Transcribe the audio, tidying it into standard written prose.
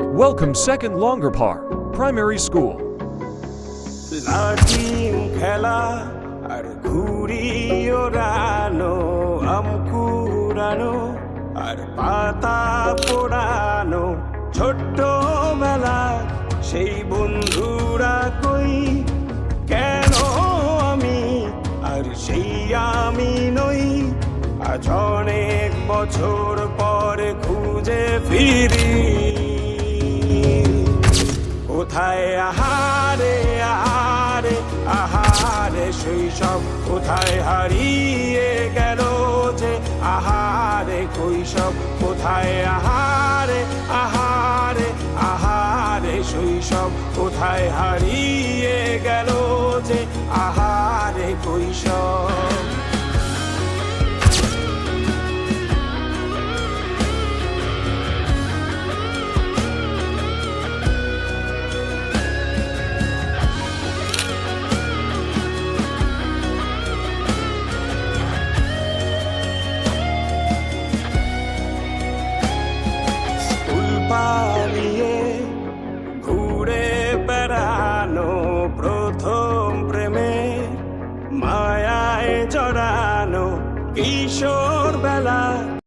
Welcome Second Longerpar Primary School. লাটিম খেলা আর ঘুড়ি ওড়ানো, আম কুড়ানো আর পাতা পোড়ানো, ছোট্ট মেলা সেই বন্ধুরা কই, কেন আমি আর সেই আমি নই। আজ অনেক বছর পরে খুঁজে ফিরি, কোথায় আহারে আহারে আহারে শৈশব, কোথায় হারিয়ে গেল যে আহারে কৈশব, কোথায় আহারে আহারে আহারে শৈশব, কোথায় হারিয়ে গেল যে আহারে কৈশব। পালিয়ে ঘুরে বেড়ানো, প্রথম প্রেমে মায়ায় জড়ানো, কিশোর বেলা